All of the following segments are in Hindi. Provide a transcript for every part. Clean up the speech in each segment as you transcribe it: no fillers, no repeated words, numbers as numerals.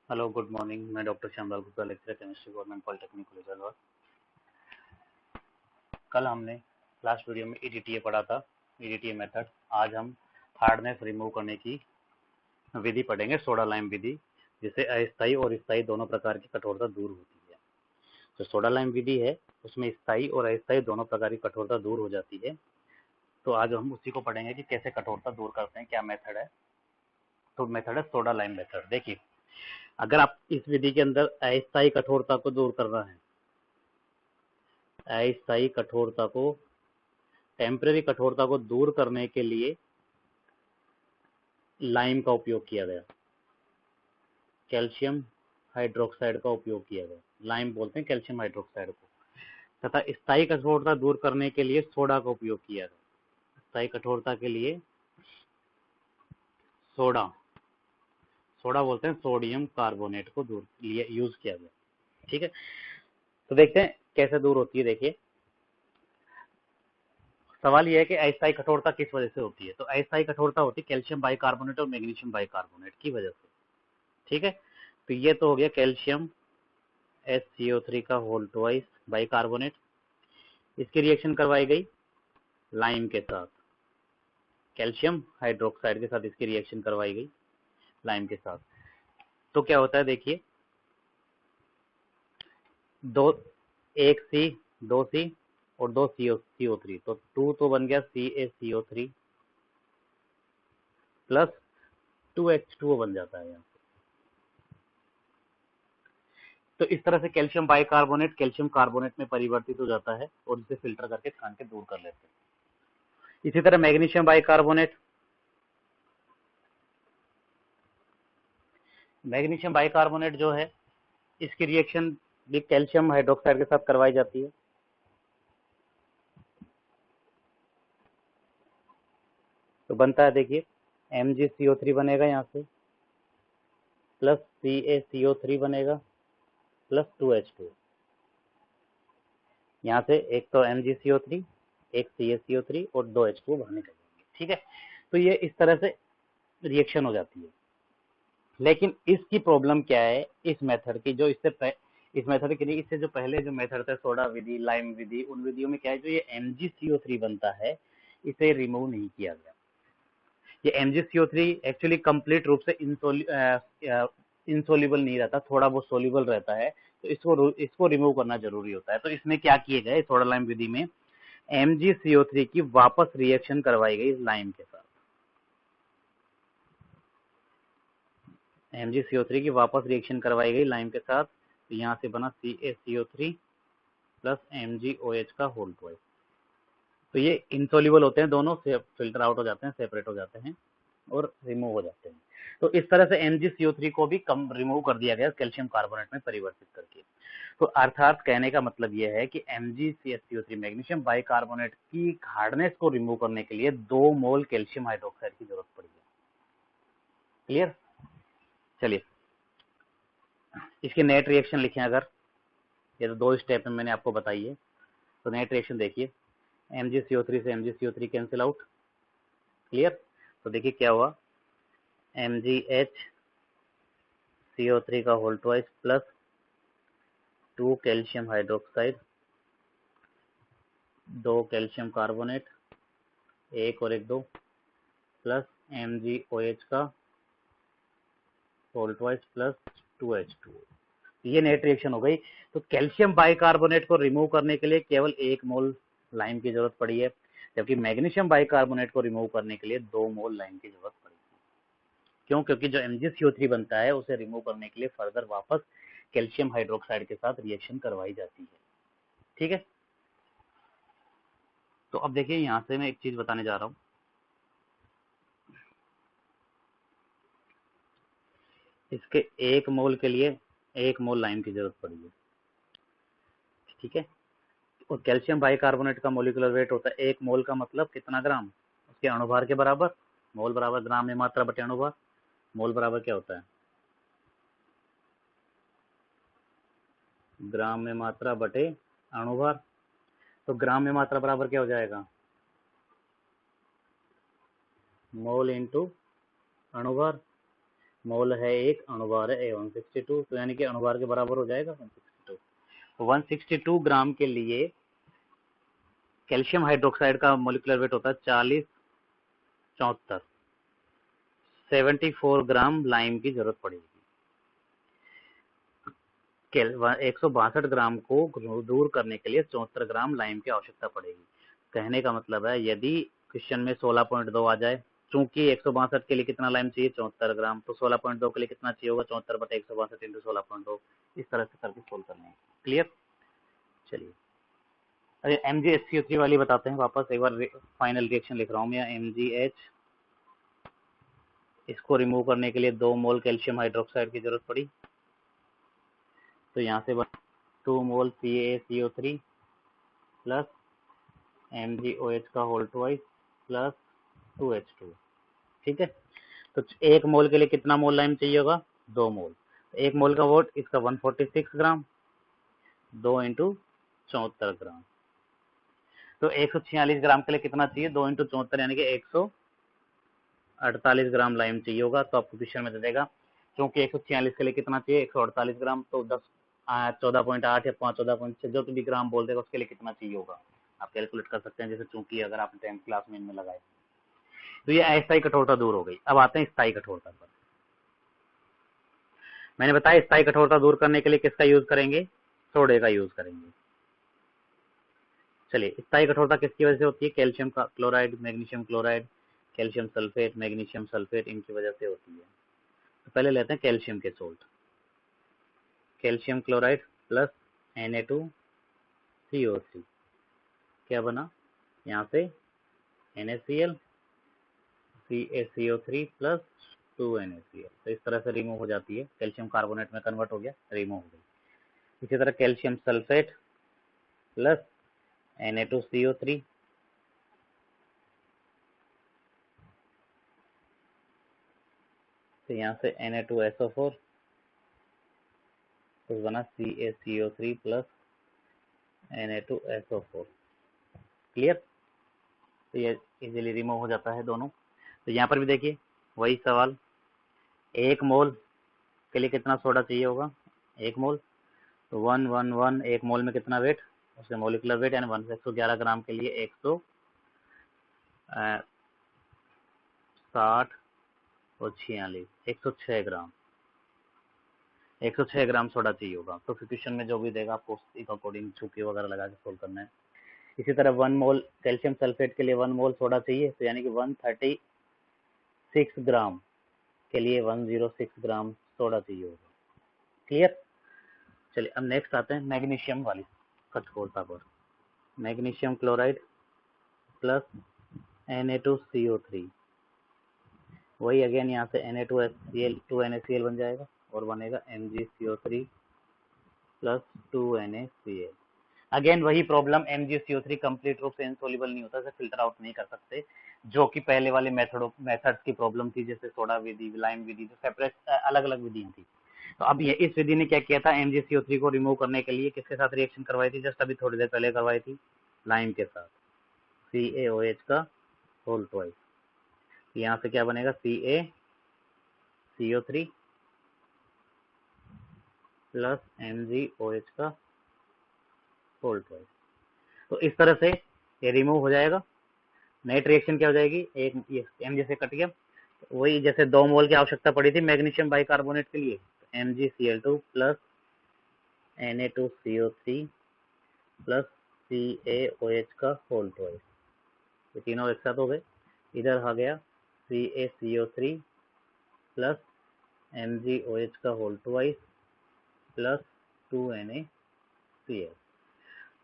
Hello good morning. मैं doctor Shyamlal Gupta, lecturer chemistry, government polytechnic college Alwar. कल हमने लास्ट वीडियो में ईडीटीए पढ़ा था, ईडीटीए मेथड। आज हम हार्डनेस रिमूव करने की विधि पढ़ेंगे, सोडा लाइम विधि, जिससे अस्थायी और स्थायी दोनों प्रकार की कठोरता दूर होती है। जो सोडा लाइम विधि है उसमें स्थायी और अस्थायी दोनों प्रकार की कठोरता दूर हो जाती है। तो आज हम उसी को पढ़ेंगे कि कैसे कठोरता दूर करते हैं, क्या मेथड है। तो मेथड है सोडा लाइम मेथड। देखिए, अगर आप इस विधि के अंदर अस्थायी कठोरता को दूर करना है, अस्थायी कठोरता को, टेम्परेरी कठोरता को दूर करने के लिए लाइम का उपयोग किया गया, कैल्शियम हाइड्रोक्साइड का उपयोग किया गया। लाइम बोलते हैं कैल्शियम हाइड्रोक्साइड को। तथा स्थायी कठोरता दूर करने के लिए सोडा का उपयोग किया गया। स्थायी कठोरता के लिए सोडा, सोडा बोलते हैं सोडियम कार्बोनेट को दूर लिए यूज किया गया। ठीक है, तो देखते हैं कैसे दूर होती है। देखिए, सवाल यह है कि अस्थायी कठोरता किस वजह से होती है। तो अस्थायी कठोरता होती है कैल्शियम बाइकार्बोनेट और मैग्नीशियम बाइकार्बोनेट की वजह से। ठीक है, तो ये तो हो गया कैल्शियम HCO3 का होल ट्वाइस बाइकार्बोनेट। इसकी रिएक्शन करवाई गई लाइम के साथ, कैल्शियम हाइड्रोक्साइड के साथ इसकी रिएक्शन करवाई गई लाइम के साथ। तो क्या होता है, देखिए, दो, एक सी, दो सी और दो CO3, तो टू तो बन गया CaCO3 प्लस 2H2O बन जाता है यहाँ। तो इस तरह से कैल्शियम बाइकार्बोनेट कैल्शियम कार्बोनेट में परिवर्तित हो जाता है और इसे फिल्टर करके छान के दूर कर लेते हैं। इसी तरह मैग्नीशियम बाइकार्बोनेट, मैग्नीशियम बाइकार्बोनेट जो है, इसकी रिएक्शन भी कैल्शियम हाइड्रोक्साइड के साथ करवाई जाती है। तो बनता है, देखिए, MgCO3 बनेगा यहाँ से, प्लस CaCO3 बनेगा, प्लस 2H2। यहाँ से एक तो MgCO3, एक CaCO3 और 2H2 बाहर निकल जाएंगे। ठीक है, तो ये इस तरह से रिएक्शन हो जाती है। लेकिन इसकी प्रॉब्लम क्या है इस मेथड की, जो इस मेथड के लिए, इससे जो पहले जो मेथड था सोडा विधि, लाइम विधि, उन विधियों में क्या है, जो ये MgCO3 बनता है, इसे रिमूव नहीं किया गया। ये MgCO3 एक्चुअली कंप्लीट रूप से इंसोल्यूबल नहीं रहता, थोड़ा बहुत सोल्यूबल रहता है। तो इसको रिमूव करना जरूरी होता है। तो इसमें क्या किए गए, सोडा लाइम विधि में MgCO3 की वापस रिएक्शन करवाई गई लाइम के साथ। MgCO3 की वापस रिएक्शन करवाई गई लाइम के साथ। तो यहाँ से बना CaCO3 प्लस MgOH का होल ट्वाइस। तो ये इंसोल्यूबल होते हैं दोनों, से फिल्टर आउट हो जाते हैं, सेपरेट हो जाते हैं और रिमूव हो जाते हैं। तो इस तरह से MgCO3 को भी कम रिमूव कर दिया गया कैल्शियम कार्बोनेट में परिवर्तित करके। तो अर्थात कहने का मतलब यह है कि MgCO3 मैग्नीशियम बाइकार्बोनेट की हार्डनेस को रिमूव करने के लिए 2 मोल कैल्शियम हाइड्रोक्साइड की जरूरत पड़ी है। क्लियर? चलिए, इसके नेट रिएक्शन लिखें अगर, ये तो 2 स्टेप में मैंने आपको बताई है। तो नेट रिएक्शन देखिए, MgCO3 से MgCO3 कैंसिल आउट। क्लियर? तो देखिए क्या हुआ, MgHCO3 का whole twice plus 2 calcium hydroxide, 2 calcium carbonate, एक और एक 2, प्लस MgOH का होल ट्वाइस प्लस 2H2। ये नेट रिएक्शन हो गई। तो कैल्शियम बाइकार्बोनेट को रिमूव करने के लिए केवल 1 मोल लाइम की जरूरत पड़ी है, जबकि मैग्नीशियम बाइकार्बोनेट को रिमूव करने के लिए 2 मोल लाइम की जरूरत पड़ी। क्यों? क्योंकि जो MgCO3 बनता है उसे रिमूव करने के लिए फर्दर वापस कैल्शियम हाइड्रोक्साइड के साथ रिएक्शन करवाई जाती है। ठीक है, तो अब देखिए, यहाँ से मैं एक चीज बताने जा रहा हूँ। इसके 1 मोल के लिए 1 मोल लाइम की जरूरत पड़ी है। ठीक है, और कैल्शियम बाइकार्बोनेट का मोलिकुलर वेट होता है 1 मोल का मतलब कितना ग्राम, उसके अणुभार के बराबर। मोल बराबर ग्राम में मात्रा बटे अणुभार। मोल बराबर क्या होता है, ग्राम में मात्रा बटे अणुभार। तो ग्राम में मात्रा बराबर क्या हो जाएगा, मोल इंटू अणुभार। मोल है एक, अणुभार है 162, तो यानी कि अणुभार के बराबर हो जाएगा 162। तो 162 ग्राम के लिए कैल्शियम हाइड्रोक्साइड का मोलिकुलर वेट होता है 4074। 74 ग्राम लाइम की जरूरत पड़ेगी। 162 ग्राम को दूर करने के लिए 74 ग्राम लाइम की आवश्यकता पड़ेगी। कहने का मतलब है यदि क्वेश्चन में 16.2 आ जाए, चूंकि 162 के लिए कितना लाइम चाहिए 74 ग्राम, तो 16.2 के लिए कितना चाहिए होगा 74/162 इंटू 16.2। इस तरह से करके सोल्व करना है। क्लियर। चलिए अरे MgHCO3 वाली बताते हैं वापस एक बार। फाइनल रिएक्शन लिख रहा हूँ मैं, MgH, इसको रिमूव करने के लिए 2 मोल कैल्शियम हाइड्रोक्साइड की जरूरत पड़ी। तो यहाँ से 2 मोल CaCO3 प्लस MgOH का होल ट्वाइस प्लस 2H2। ठीक है। तो 1 मोल के लिए कितना मोल लाइम चाहिए होगा 2 मोल। 1 मोल का वोट इसका 146 ग्राम, 2 इंटू 74 ग्राम। तो 146 ग्राम के लिए कितना चाहिए 2 इंटू 74 यानी कि 148 ग्राम लाइम चाहिए होगा। तो आपको क्वेश्चन में दे देगा, क्योंकि 146 के लिए कितना चाहिए 148 ग्राम, तो 14.8 या 14.6 जो भी ग्राम बोल देगा उसके लिए कितना चाहिए होगा आप कैलकुलेट कर सकते हैं। जैसे चूंकि अगर आपने 10th क्लास में इनमें लगाए। तो ये अस्थायी कठोरता दूर हो गई। अब आते हैं स्थायी कठोरता पर। मैंने बताया स्थायी कठोरता दूर करने के लिए किसका यूज करेंगे, सोडे का यूज करेंगे। चलिए स्थायी कठोरता किसकी वजह से होती है, कैल्शियम का chloride, magnesium chloride, calcium sulphate, magnesium sulphate, इनकी वजह से होती है। तो पहले लेते हैं कैल्शियम के salt. Calcium chloride plus Na2CO3 क्या बना, यहाँ से NaCl, CaCO3 प्लस 2NaCl। तो इस तरह से रिमूव हो जाती है, कैल्शियम कार्बोनेट में कन्वर्ट हो गया, रिमूव हो गई। इसी तरह कैल्शियम सल्फेट प्लस Na2CO3 तो यहाँ से Na2SO4 तो बना CaCO3 प्लस Na2SO4। क्लियर। तो ये इजीली रिमूव हो जाता है दोनों। तो यहाँ पर भी देखिए वही सवाल, 1 मोल के लिए कितना सोडा चाहिए होगा 1 मोल, तो 111 1 मोल में कितना वेट, उसके मोलिकुलर वेट यानी 111 ग्राम के लिए 160 और 46 106 ग्राम, 106 ग्राम सोडा चाहिए होगा। तो क्वेश्चन में जो भी देगा आपको उसी के अकॉर्डिंग छुपी वगैरह लगा के सोल्व करना है। इसी तरह 1 मोल कैल्शियम सल्फेट के लिए 1 मोल सोडा चाहिए, तो यानी कि 136 ग्राम के लिए 106 ग्राम सोडा चाहिए होगा। क्लियर। चलिए अब नेक्स्ट आते हैं मैग्नीशियम वाली कठोरता पर। मैग्नीशियम क्लोराइड प्लस Na2CO3 वही अगेन यहाँ से Na2HCl 2NaCl बन जाएगा और बनेगा MgCO3 प्लस 2NaCl। अगेन वही प्रॉब्लम, MgCO3 कंप्लीट रूप से इनसोल्युबल नहीं होता, फिल्टर आउट नहीं कर सकते, जो कि पहले वाले मेथड्स की प्रॉब्लम थी, जैसे सोडा विधि, लाइम विधि, जो सेपरेट अलग अलग विधि थी। तो अब ये इस विधि ने क्या किया था, MgCO3 को रिमूव करने के लिए किसके साथ रिएक्शन करवाई थी, जस्ट अभी थोड़ी देर पहले करवाई थी, लाइम के साथ, CaOH का होल ट्वाइस। यहाँ से क्या बनेगा CaCO3 प्लस MgOH का होल ट्वाइस। तो इस तरह से ये रिमूव हो जाएगा। नेट रिएक्शन क्या हो जाएगी, एक एम से कट गया, वही जैसे 2 मोल की आवश्यकता पड़ी थी मैग्नीशियम बाइकार्बोनेट के लिए, MgCl2 plus Na2CO3 plus CaOH का होल ट्वाइस। ये तीनों एक साथ हो गए। इधर आ गया CaCO3 प्लस MgOH का होल ट्वाइस प्लस 2NaCl।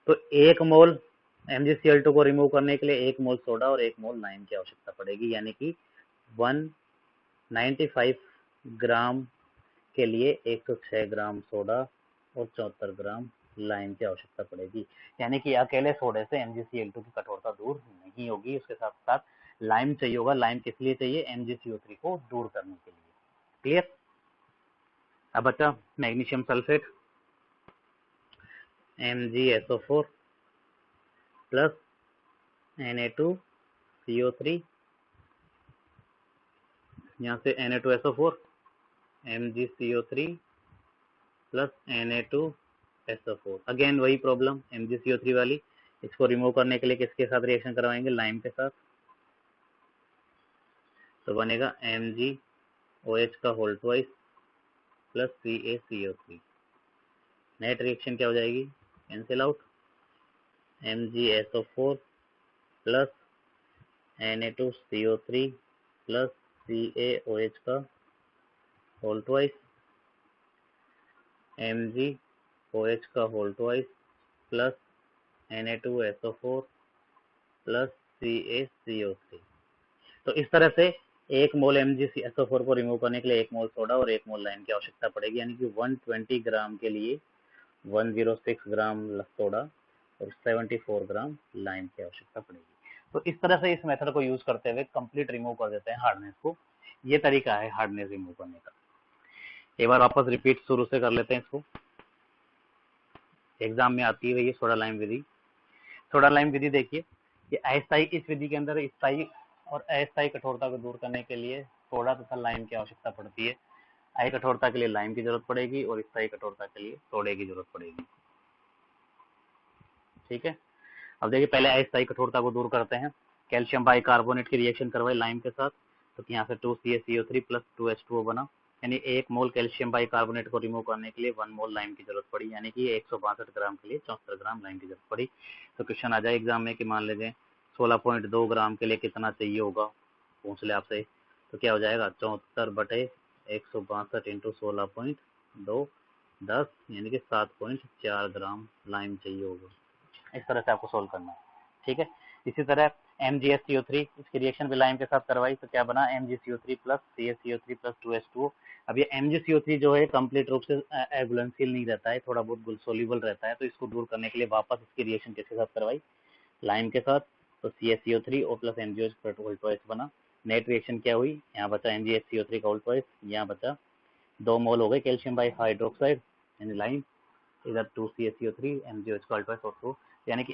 तो 1 मोल MgCl2 को रिमूव करने के लिए 1 मोल सोडा और 1 मोल लाइम की आवश्यकता पड़ेगी, यानी कि 195 ग्राम के लिए 106 ग्राम सोडा और 74 ग्राम लाइम की आवश्यकता पड़ेगी। यानी कि अकेले सोडे से MgCl2 की कठोरता दूर नहीं होगी, उसके साथ साथ लाइम चाहिए होगा। लाइम किस लिए चाहिए, MgCO3 को दूर करने के लिए। क्लियर। अब बचा magnesium sulphate, MgSO4 plus Na2CO3, यहाँ से Na2SO4 MgCO3 plus Na2SO4। Again वही प्रॉब्लम MgCO3 वाली, इसको रिमूव करने के लिए किसके साथ रिएक्शन करवाएंगे, लाइम के साथ। तो बनेगा MgOH का whole twice plus CaCO3। Net reaction क्या हो जाएगी, cancel out, MgSO4 plus Na2CO3 plus CaOH का होल ट्वाइस, MgOH का whole twice plus Na2SO4 plus CaCO3। तो इस तरह से 1 मोल MgSO4 को रिमूव करने के लिए 1 मोल सोडा और 1 मोल लाइम की आवश्यकता पड़ेगी, यानी कि 120 ग्राम के लिए 106 ग्राम सोडा और 74 ग्राम लाइम की आवश्यकता पड़ेगी। तो इस तरह से इस मेथड को यूज करते हुए कंप्लीट रिमूव कर देते हैं हार्डनेस को। ये तरीका है हार्डनेस रिमूव करने का। एक बार वापस रिपीट शुरू से कर लेते हैं इसको, एग्जाम में आती है ये सोडा लाइम विधि। सोडा लाइम विधि देखिए, ये अस्थायी, इस विधि के अंदर स्थायी और अस्थायी कठोरता को दूर करने के लिए सोडा तथा लाइम की आवश्यकता पड़ती है। स्थायी कठोरता के लिए लाइम की जरूरत पड़ेगी और स्थायी कठोरता के लिए सोडे की जरूरत पड़ेगी। ठीक है, अब देखिए पहले अस्थायी कठोरता को दूर करते हैं। कैल्शियम बाइकार्बोनेट की रिएक्शन करवाई लाइम के साथ, तो यहाँ से 2CaCO3 प्लस 2H2O बना, यानी 1 मोल कैल्शियम बाइकार्बोनेट को रिमूव करने के लिए 1 मोल लाइम की जरूरत पड़ी, यानी कि 162 ग्राम के लिए 74 ग्राम लाइम की जरूरत पड़ी। तो क्वेश्चन आ जाए एग्जाम में कि मान लीजिए 16.2 ग्राम के लिए कितना चाहिए होगा, पूछ ले आपसे, तो क्या हो जाएगा 74/162 इंटू 16.2 10, यानी कि 7.4 ग्राम लाइम चाहिए होगा। इस तरह से आपको सोल्व करना है। ठीक है, इसी तरह MgSCO3, इसकी रिएक्शन भी लाइम के साथ करवाई, तो क्या बना MgCO3 plus CaCO3 plus 2H2O। अब ये MgCO3 जो है कंप्लीट रूप से घुलनशील नहीं रहता है, थोड़ा बहुत सोल्यूबल रहता है, तो इसको दूर करने के लिए वापस इसकी रिएक्शन किसके साथ करवाई, लाइम के साथ, तो CaCO3 और प्लस MgOH का होल ट्वाइस बना। नेट रिएक्शन क्या हुई, यहाँ बचा MgSCO3 का होल ट्वाइस, यहाँ बचा 2 मोल हो गए कैल्शियम बाई हाइड्रोक्साइड यानी लाइम, इधर 2CaCO3 MgOH का होल ट्वाइस और 2, यानी कि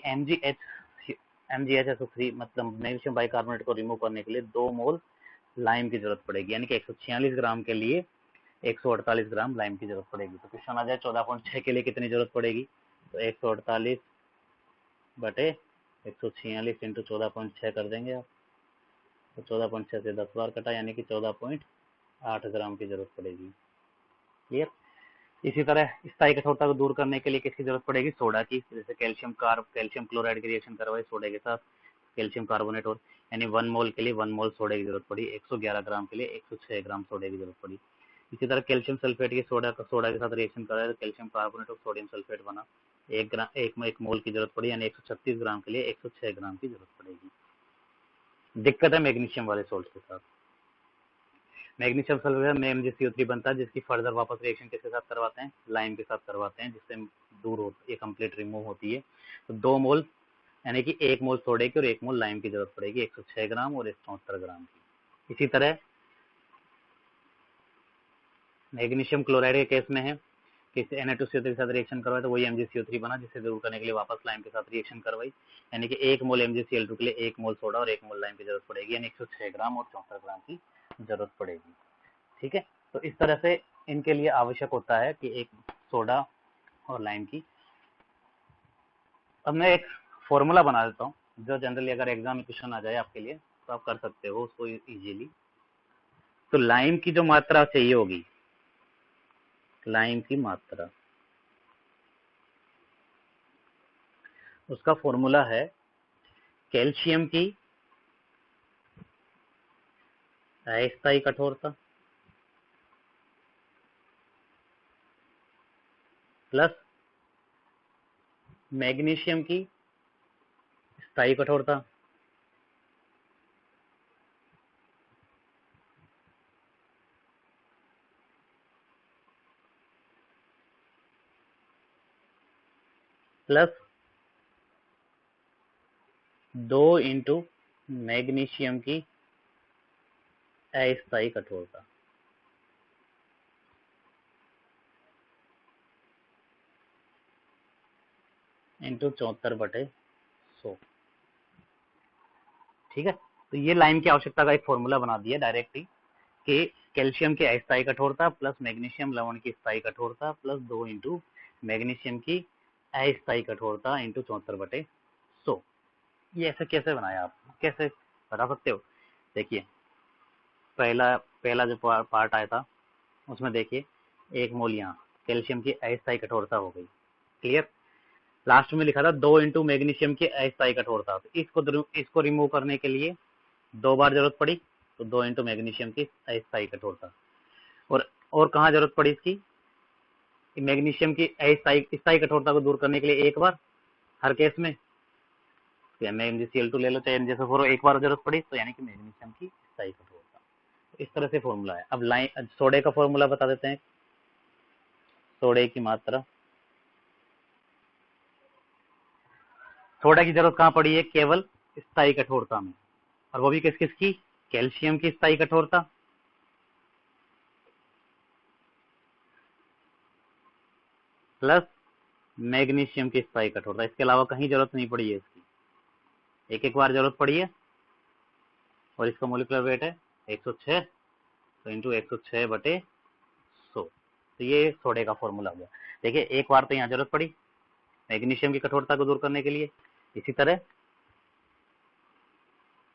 MgHSO3 मतलब मैग्नीशियम बाइकार्बोनेट को रिमूव करने के लिए 2 मोल लाइम की जरूरत पड़ेगी, यानी कि 146 ग्राम के लिए 148 ग्राम लाइम की जरूरत पड़ेगी। तो क्वेश्चन आ जाए 14.6 के लिए कितनी जरूरत पड़ेगी, तो 148 बटे 146 इंटू 14.6 कर देंगे आप, तो 14.6 से 10 बार कटा, यानी कि 14.8 ग्राम की जरूरत पड़ेगी। क्लियर। इसी तरह स्थायी कठोरता को दूर करने के लिए किसकी जरूरत पड़ेगी, सोडा की, जैसे कैल्शियम क्लोराइड की रिएक्शन करवाई सोडे के साथ, कैल्शियम कार्बोनेट, और यानी 1 मोल के लिए 1 मोल सोडे की जरूरत पड़ी, 111 ग्राम के लिए 106 ग्राम सोडे की जरूरत पड़ी। इसी तरह कैल्शियम सल्फेट की सोडा के साथ रिएक्शन कराया, तो कैल्शियम कार्बोनेट और सोडियम सल्फेट बना, 1 मोल की जरूरत पड़ी, यानी 136 ग्राम के लिए 106 ग्राम की जरूरत पड़ेगी। दिक्कत है मैग्नीशियम वाले सोल्ट के साथ। मैग्नीशियम सल्फेट में MgCO3 बनता है, जिसकी फर्दर वापस रिएक्शन किसके साथ करवाते हैं, लाइम के साथ करवाते हैं, जिससे दूर होती है, कंप्लीट रिमूव होती है। तो 2 मोल यानी कि 1 मोल सोडे की और 1 मोल लाइम की जरूरत पड़ेगी, 106 ग्राम और 174 ग्राम की। इसी तरह मैग्नीशियम क्लोराइड के केस में है कि Na2CO3 के साथ रिएक्शन करवाए, तो वही MgCO3 बना, जिससे दूर करने के लिए वापस लाइम के साथ रिएक्शन करवाई, यानी कि 1 मोल MgCl2 के लिए 1 मोल सोडा और 1 मोल लाइम की जरूरत पड़ेगी, यानी 106 ग्राम और 74 ग्राम की जरूरत पड़ेगी। ठीक है, तो इस तरह से इनके लिए आवश्यक होता है कि एक सोडा और लाइम की। अब मैं एक फॉर्मूला बना देता हूँ, जो जनरली अगर एग्जाम में क्वेश्चन आ जाए आपके लिए तो आप कर सकते हो उसको इजीली। तो लाइम की जो मात्रा चाहिए होगी, लाइम की मात्रा, उसका फॉर्मूला है कैल्शियम की अस्थायी कठोरता प्लस मैग्नीशियम की स्थायी कठोरता प्लस 2 इंटू मैग्नीशियम की अस्थायी कठोरता इंटू 74/100। ठीक है, तो ये लाइम की आवश्यकता का एक फॉर्मूला बना दिया डायरेक्ट ही कि कैल्शियम की अस्थायी कठोरता प्लस मैग्नीशियम लवण की स्थायी कठोरता प्लस 2 इंटू मैग्नीशियम की अस्थायी कठोरता इंटू 74/100। ये ऐसे कैसे बनाया आप, कैसे बता सकते हो? देखिए पहला पहला जो पार्ट आया था उसमें देखिए 1 मोल यहाँ कैल्शियम की अस्थायी कठोरता हो गई, क्लियर। लास्ट में लिखा था 2 इंटू मैग्नीशियम की अस्थायी कठोरता, तो इसको रिमूव करने के लिए 2 बार जरूरत पड़ी, तो 2 इंटू मैग्नीशियम की अस्थायी कठोरता। और कहाँ जरूरत पड़ी इसकी, मैग्नीशियम की स्थायी कठोरता को दूर करने के लिए 1 बार हर केस में, तो MgCl2 ले लो चाहे MgSO4, 1 बार जरूरत पड़ी, तो यानी कि मैग्नीशियम की स्थायी कठोरता। तो इस तरह से फॉर्मूला है। अब सोडे का फॉर्मूला बता देते हैं। सोडे की मात्रा, सोडा की जरूरत कहाँ पड़ी है, केवल स्थायी कठोरता में, और वो भी किस किस की, कैल्शियम की स्थायी कठोरता प्लस मैग्नीशियम की स्थायी कठोरता। इसके अलावा कहीं जरूरत नहीं पड़ी है इसकी, एक एक बार जरूरत पड़ी है। और इसका मोलिकुलर वेट है 106, तो इंटू 106/100। तो ये सोडे का फॉर्मूला हो गया। देखिए एक बार तो यहाँ जरूरत पड़ी मैग्नीशियम की कठोरता को दूर करने के लिए, इसी तरह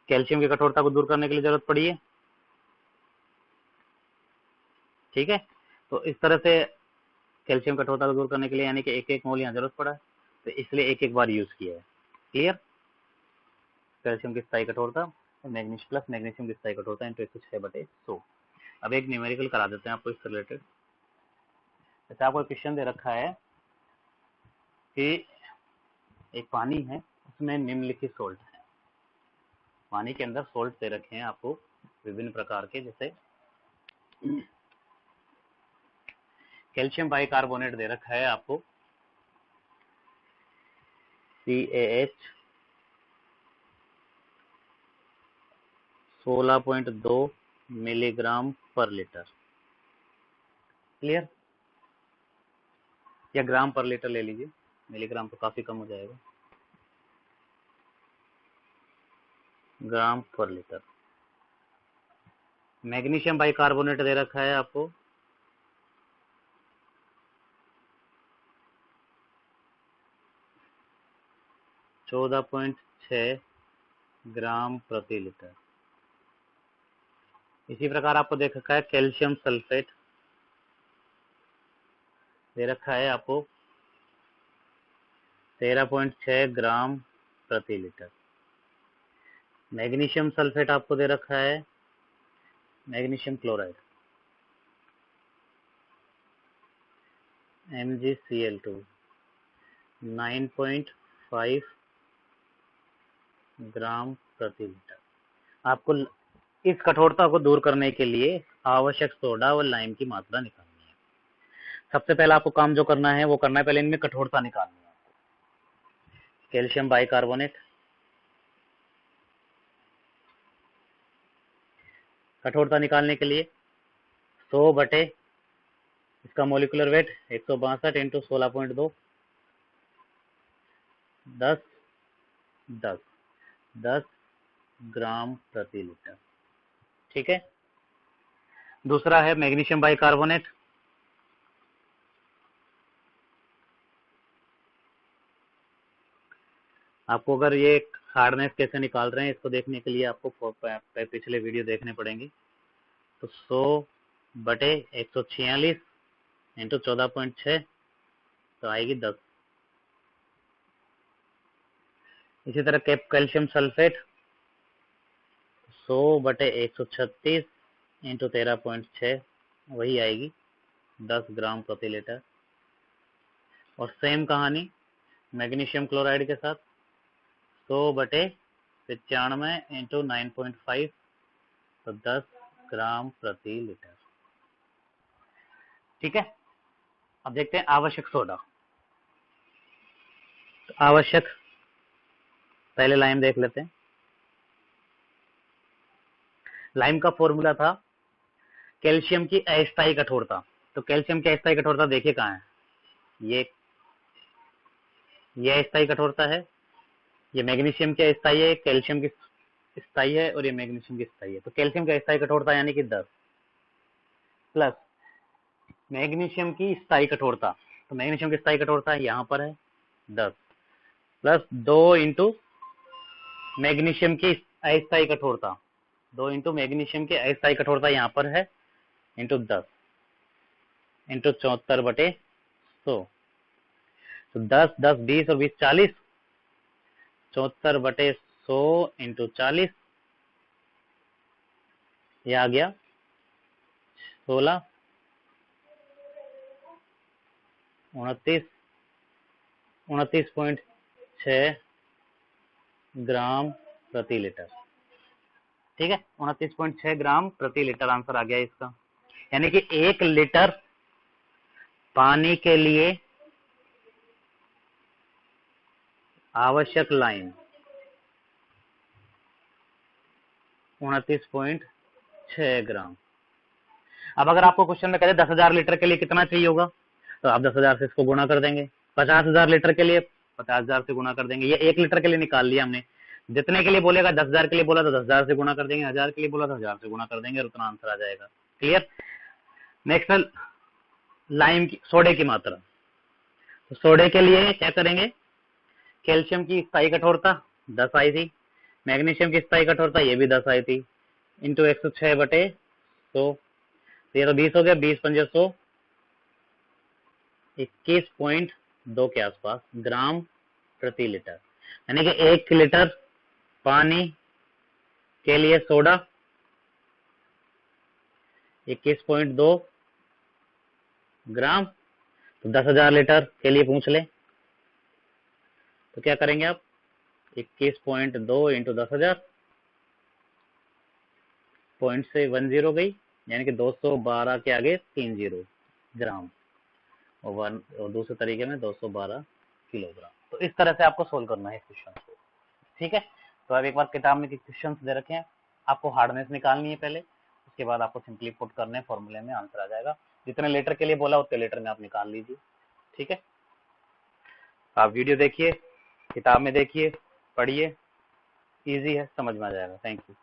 कैल्शियम की कठोरता को दूर करने के लिए जरूरत पड़ी है, ठीक है। तो इस तरह से कैल्शियम कठोरता को दूर करने के लिए यानी कि 1-1 मोल यहाँ जरूरत पड़ा है, तो इसलिए 1-1 बार यूज किया है, क्लियर। कैल्शियम की स्थायी कठोरता मैग्नीशियम प्लस मैग्नीशियम की स्थायी कठोरता इंटू 106/100। अब एक न्यूमेरिकल करा देते हैं आपको इससे रिलेटेड। जैसे आपको क्वेश्चन दे रखा है कि एक पानी है, उसमें निम्नलिखित सोल्ट है। पानी के अंदर सोल्ट दे रखे हैं आपको विभिन्न प्रकार के, जैसे कैल्शियम बाइकार्बोनेट दे रखा है आपको CaH 16.2 मिलीग्राम पर लीटर, क्लियर, या ग्राम पर लीटर ले लीजिए, मिलीग्राम तो काफी कम हो जाएगा, ग्राम पर लीटर। मैग्नीशियम बाइकार्बोनेट दे रखा है आपको 14.6 ग्राम प्रति लीटर। इसी प्रकार आपको देख रखा है कैल्शियम सल्फेट दे रखा है आपको 13.6 ग्राम प्रति लीटर। मैग्नीशियम सल्फेट आपको दे रखा है, मैग्नीशियम क्लोराइड MgCl2 9.5 ग्राम प्रति लीटर। आपको इस कठोरता को दूर करने के लिए आवश्यक सोडा और लाइम की मात्रा निकालनी है। सबसे पहला आपको काम जो करना है वो करना है, पहले इनमें कठोरता निकालनी है। कैल्शियम बाइकार्बोनेट, कठोरता निकालने के लिए 100 बटे इसका मोलिकुलर वेट 162 इंटू 16.2 10 ग्राम प्रति लीटर, ठीक है। दूसरा है मैग्नीशियम बाइकार्बोनेट, आपको अगर ये हार्डनेस कैसे निकाल रहे हैं इसको देखने के लिए आपको पिछले वीडियो देखने पड़ेंगे। तो 100 बटे 146 इंटू 14.6 तो आएगी 10। इसी तरह कैल्शियम सल्फेट 100 बटे 136 इंटू 13.6 वही आएगी 10 ग्राम प्रति लीटर। और सेम कहानी मैग्नीशियम क्लोराइड के साथ 100 बटे 95 इंटू 9.5 तो 10 ग्राम प्रति लीटर, ठीक है। अब देखते हैं आवश्यक सोडा। तो आवश्यक, पहले लाइम देख लेते हैं। लाइम का फॉर्मूला था कैल्शियम की अस्थायी कठोरता। तो कैल्शियम की अस्थायी कठोरता देखिए कहाँ है, ये अस्थायी कठोरता है, ये मैग्नीशियम की अस्थायी है, कैल्शियम की स्थायी है, और ये मैग्नीशियम की स्थायी है। तो कैल्शियम की अस्थायी कठोरता यानी कि 10। प्लस मैग्नीशियम की स्थायी कठोरता, तो मैग्नीशियम की स्थायी कठोरता यहाँ पर है 10 प्लस 2 इंटू मैग्नीशियम की अस्थायी कठोरता, 2 इंटू मैग्नीशियम की अस्थायी कठोरता यहाँ पर है इंटू 10 इंटू 74/100, तो 10 10 20 और 20 40, 74/100 इंटू 40, ये आ गया 16 29.6 ग्राम प्रति लीटर। ठीक है, 29.6 ग्राम प्रति लीटर आंसर आ गया इसका। यानी कि 1 लीटर पानी के लिए आवश्यक लाइन 29.6 ग्राम। अब अगर आपको क्वेश्चन में कहते 10,000 लीटर के लिए कितना चाहिए होगा, तो आप 10,000 से इसको गुणा कर देंगे। 50,000 लीटर के लिए 50,000 से गुणा कर देंगे। ये 1 लीटर के लिए निकाल लिया हमने। जितने के लिए बोलेगा 10,000 के लिए बोला तो 10,000 से गुणा कर देंगे, 1,000 के लिए बोला तो 1,000 से गुणा कर देंगे और उतना आंसर आ जाएगा। क्लियर। नेक्स्ट लाइम की, सोडे की मात्रा। तो सोडे के लिए क्या करेंगे, कैल्शियम की स्थायी कठोरता 10 आई थी, मैग्नीशियम की स्थायी कठोरता ये भी 10 आई थी, इंटू 106/100, तो ये तो 20 हो गया, 20 पंजे 100, 21.2 के आसपास ग्राम प्रति लीटर। यानी कि 1 लीटर पानी के लिए सोडा 21.2 ग्राम। तो 10,000 लीटर के लिए पूछ ले तो क्या करेंगे आप, 21.2 इंटू 10,000, पॉइंट से 10 गई, यानी कि 212 के आगे 30 ग्राम, और दूसरे तरीके में 212 किलोग्राम। तो इस तरह से आपको सोल्व करना है क्वेश्चन को। ठीक है, तो अब एक बार किताब में क्वेश्चन दे रखे हैं, आपको हार्डनेस निकालनी है पहले, उसके बाद आपको सिंपली पुट करने, फॉर्मूले में आंसर आ जाएगा। जितने लीटर के लिए बोला उतने लीटर में आप निकाल लीजिए। ठीक है, आप वीडियो देखिए, किताब में देखिए, पढ़िए, इजी है, समझ में आ जाएगा। Thank you.